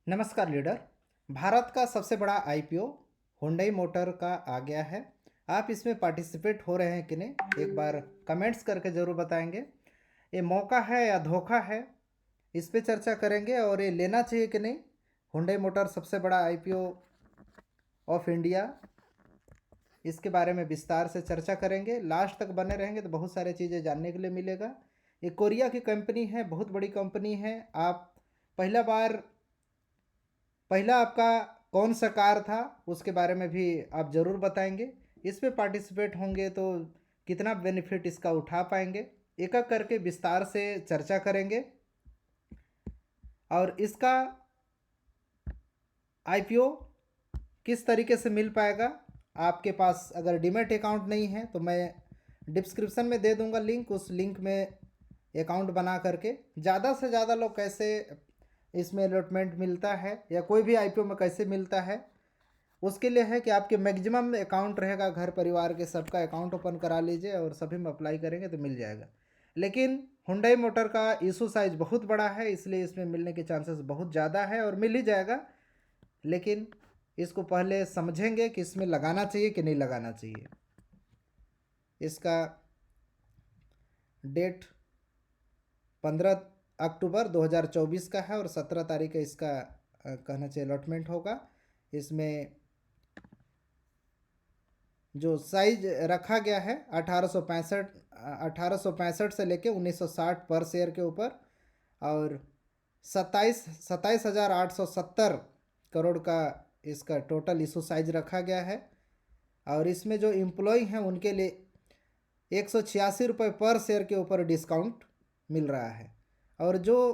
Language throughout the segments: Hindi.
नमस्कार लीडर। भारत का सबसे बड़ा आईपीओ हुंडई मोटर का आ गया है। आप इसमें पार्टिसिपेट हो रहे हैं कि नहीं, एक बार कमेंट्स करके ज़रूर बताएंगे। ये मौका है या धोखा है, इस पे चर्चा करेंगे। और ये लेना चाहिए कि नहीं, हुंडई मोटर सबसे बड़ा आईपीओ ऑफ इंडिया, इसके बारे में विस्तार से चर्चा करेंगे। लास्ट तक बने रहेंगे तो बहुत सारी चीज़ें जानने के लिए मिलेगा। ये कोरिया की कंपनी है, बहुत बड़ी कंपनी है। आप पहला आपका कौन सा कार था, उसके बारे में भी आप ज़रूर बताएंगे। इस पे पार्टिसिपेट होंगे तो कितना बेनिफिट इसका उठा पाएंगे, एक एक करके विस्तार से चर्चा करेंगे। और इसका आईपीओ किस तरीके से मिल पाएगा, आपके पास अगर डीमैट अकाउंट नहीं है तो मैं डिस्क्रिप्शन में दे दूंगा लिंक, उस लिंक में अकाउंट बना करके ज़्यादा से ज़्यादा लोग कैसे इसमें अलॉटमेंट मिलता है या कोई भी आईपीओ में कैसे मिलता है, उसके लिए है कि आपके मैक्सिमम अकाउंट रहेगा, घर परिवार के सबका अकाउंट ओपन करा लीजिए और सभी में अप्लाई करेंगे तो मिल जाएगा। लेकिन हुंडई मोटर का इशू साइज बहुत बड़ा है, इसलिए इसमें मिलने के चांसेस बहुत ज़्यादा है और मिल ही जाएगा। लेकिन इसको पहले समझेंगे कि इसमें लगाना चाहिए कि नहीं लगाना चाहिए। इसका डेट 15 अक्टूबर 2024 का है और 17 तारीख का इसका कहना चाहिए अलॉटमेंट होगा। इसमें जो साइज रखा गया है 1865 से लेके 1960 पर शेयर के ऊपर, और 27,870 करोड़ का इसका टोटल इशू साइज रखा गया है। और इसमें जो एम्प्लॉय हैं उनके लिए 186 रुपये पर शेयर के ऊपर डिस्काउंट मिल रहा है। और जो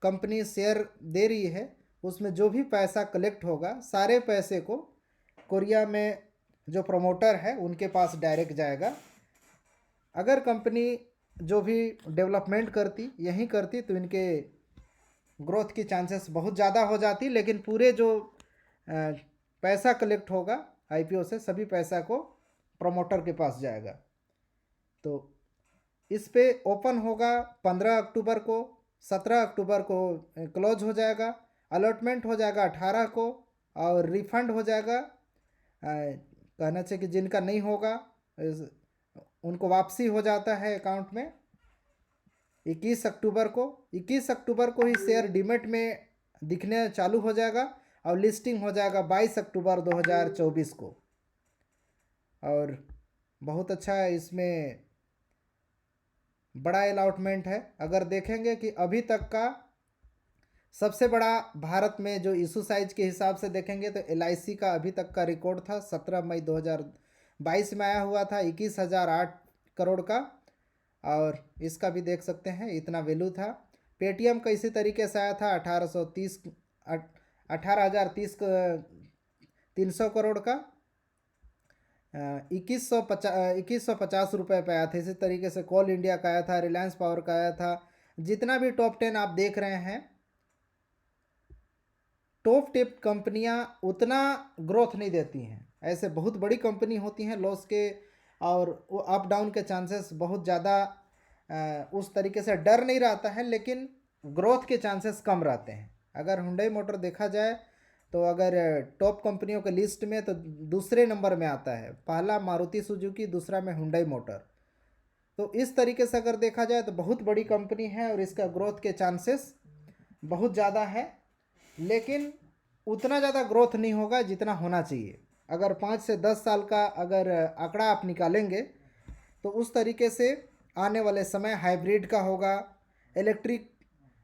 कंपनी शेयर दे रही है उसमें जो भी पैसा कलेक्ट होगा, सारे पैसे को कोरिया में जो प्रमोटर है उनके पास डायरेक्ट जाएगा। अगर कंपनी जो भी डेवलपमेंट करती यहीं करती तो इनके ग्रोथ की चांसेस बहुत ज़्यादा हो जाती, लेकिन पूरे जो पैसा कलेक्ट होगा आईपीओ से, सभी पैसा को प्रमोटर के पास जाएगा। तो इस पे ओपन होगा 15 अक्टूबर को, 17 अक्टूबर को क्लोज हो जाएगा, अलॉटमेंट हो जाएगा 18 को, और रिफंड हो जाएगा। कहना चाहिए कि जिनका नहीं होगा उनको वापसी हो जाता है अकाउंट में 21 अक्टूबर को। 21 अक्टूबर को ही शेयर डीमेट में दिखने चालू हो जाएगा और लिस्टिंग हो जाएगा 22 अक्टूबर 2024 को। और बहुत अच्छा है, इसमें बड़ा अलॉटमेंट है। अगर देखेंगे कि अभी तक का सबसे बड़ा भारत में जो इशू साइज के हिसाब से देखेंगे तो एलआईसी का अभी तक का रिकॉर्ड था 17 मई 2022 में आया हुआ था 21,008 करोड़ का, और इसका भी देख सकते हैं इतना वैल्यू था। पेटीएम का इसी तरीके से आया था 18,030 करोड़ का, 2150 रुपये पे आया था। इसी तरीके से कोल इंडिया का आया था, रिलायंस पावर का आया था। जितना भी टॉप 10 आप देख रहे हैं, टॉप टिप कंपनियां उतना ग्रोथ नहीं देती हैं। ऐसे बहुत बड़ी कंपनी होती हैं लॉस के, और वो अप डाउन के चांसेस बहुत ज़्यादा उस तरीके से डर नहीं रहता है, लेकिन ग्रोथ के चांसेस कम रहते हैं। अगर हुंडई मोटर देखा जाए तो अगर टॉप कंपनियों के लिस्ट में तो दूसरे नंबर में आता है, पहला मारुति सुजुकी, दूसरा में हुंडई मोटर। तो इस तरीके से अगर देखा जाए तो बहुत बड़ी कंपनी है और इसका ग्रोथ के चांसेस बहुत ज़्यादा है, लेकिन उतना ज़्यादा ग्रोथ नहीं होगा जितना होना चाहिए। अगर 5 से 10 साल का अगर आंकड़ा आप निकालेंगे तो उस तरीके से आने वाले समय हाइब्रिड का होगा, इलेक्ट्रिक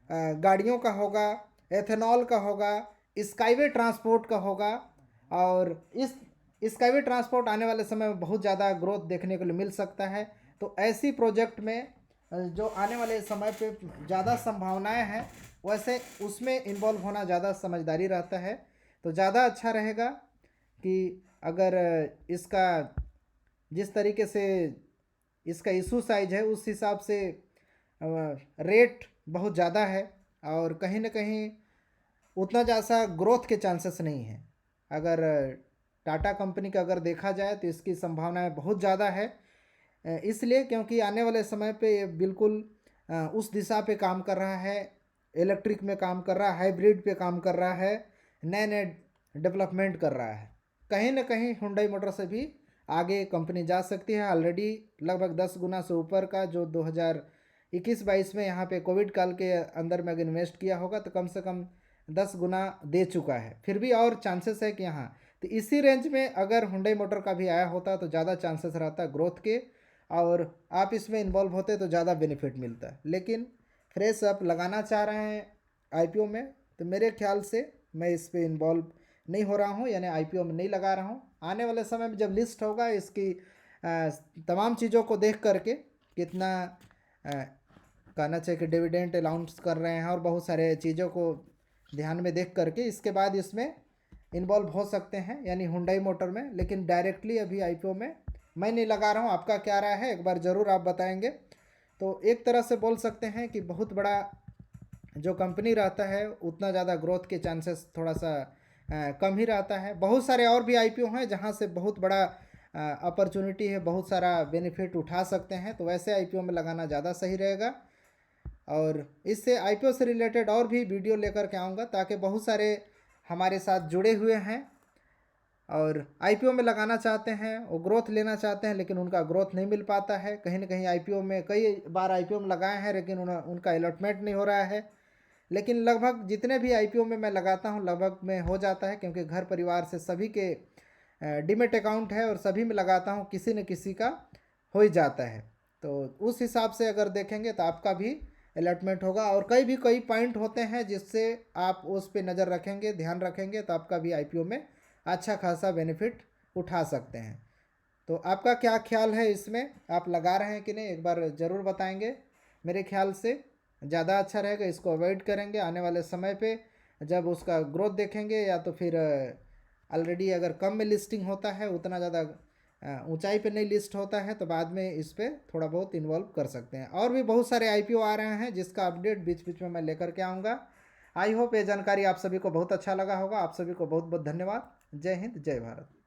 गाड़ियों का होगा, एथेनॉल का होगा, स्काईवे ट्रांसपोर्ट का होगा। और इस स्काईवे ट्रांसपोर्ट आने वाले समय में बहुत ज़्यादा ग्रोथ देखने को मिल सकता है। तो ऐसी प्रोजेक्ट में जो आने वाले समय पे ज़्यादा संभावनाएं हैं, वैसे उसमें इन्वॉल्व होना ज़्यादा समझदारी रहता है। तो ज़्यादा अच्छा रहेगा कि अगर इसका जिस तरीके से इसका इशू साइज है उस हिसाब से रेट बहुत ज़्यादा है, और कहीं ना कहीं उतना ज़्यादा ग्रोथ के चांसेस नहीं है। अगर टाटा कंपनी का अगर देखा जाए तो इसकी संभावनाएं बहुत ज़्यादा है, इसलिए क्योंकि आने वाले समय पे ये बिल्कुल उस दिशा पे काम कर रहा है इलेक्ट्रिक में काम कर रहा है, हाइब्रिड पे काम कर रहा है, नए नए डेवलपमेंट कर रहा है। कहीं ना कहीं हुंडई मोटर से भी आगे कंपनी जा सकती है। ऑलरेडी लगभग 10 गुना से ऊपर का जो 2021-22 में यहाँ पे कोविड काल के अंदर में अगर इन्वेस्ट किया होगा तो कम से कम 10 गुना दे चुका है। फिर भी और चांसेस है कि यहाँ तो इसी रेंज में अगर हुंडई मोटर का भी आया होता तो ज़्यादा चांसेस रहता ग्रोथ के, और आप इसमें इन्वॉल्व होते तो ज़्यादा बेनिफिट मिलता। लेकिन फ्रेश आप लगाना चाह रहे हैं आईपीओ में, तो मेरे ख्याल से मैं इस पे इन्वॉल्व नहीं हो रहा हूँ, यानी आईपीओ में नहीं लगा रहा हूँ। आने वाले समय में जब लिस्ट होगा इसकी तमाम चीज़ों को देख करके, कितना कहना चाहिए कि डिविडेंड अलाउंस कर रहे हैं और बहुत सारे चीज़ों को ध्यान में देख करके इसके बाद इसमें इन्वॉल्व हो सकते हैं, यानी हुंडई मोटर में। लेकिन डायरेक्टली अभी आईपीओ में मैं नहीं लगा रहा हूँ। आपका क्या राय है, एक बार ज़रूर आप बताएंगे। तो एक तरह से बोल सकते हैं कि बहुत बड़ा जो कंपनी रहता है उतना ज़्यादा ग्रोथ के चांसेस थोड़ा सा कम ही रहता है। बहुत सारे और भी आईपीओ हैं जहाँ से बहुत बड़ा अपॉर्चुनिटी है, बहुत सारा बेनिफिट उठा सकते हैं, तो वैसे आईपीओ में लगाना ज़्यादा सही रहेगा। और इससे आईपीओ से रिलेटेड और भी वीडियो लेकर के आऊँगा, ताकि बहुत सारे हमारे साथ जुड़े हुए हैं और आईपीओ में लगाना चाहते हैं, वो ग्रोथ लेना चाहते हैं, लेकिन उनका ग्रोथ नहीं मिल पाता है। कहीं ना कहीं आईपीओ में कई बार आईपीओ में लगाए हैं, लेकिन उनका अलॉटमेंट नहीं हो रहा है। लेकिन लगभग जितने भी आईपीओ में मैं लगाता हूँ लगभग में हो जाता है, क्योंकि घर परिवार से सभी के डीमेट अकाउंट है और सभी में लगाता हूँ, किसी न किसी का हो ही जाता है। तो उस हिसाब से अगर देखेंगे तो आपका भी अलॉटमेंट होगा। और कई पॉइंट होते हैं जिससे आप उस पर नज़र रखेंगे, ध्यान रखेंगे, तो आपका भी आईपीओ में अच्छा खासा बेनिफिट उठा सकते हैं। तो आपका क्या ख्याल है इसमें, आप लगा रहे हैं कि नहीं, एक बार ज़रूर बताएंगे। मेरे ख्याल से ज़्यादा अच्छा रहेगा, इसको अवॉइड करेंगे। आने वाले समय पे जब उसका ग्रोथ देखेंगे, या तो फिर ऑलरेडी अगर कम में लिस्टिंग होता है, उतना ज़्यादा ऊंचाई पे नहीं लिस्ट होता है, तो बाद में इस पर थोड़ा बहुत इन्वॉल्व कर सकते हैं। और भी बहुत सारे आईपीओ आ रहे हैं जिसका अपडेट बीच बीच में मैं लेकर के आऊँगा। आई होप ये जानकारी आप सभी को बहुत अच्छा लगा होगा। आप सभी को बहुत बहुत धन्यवाद। जय हिंद, जय भारत।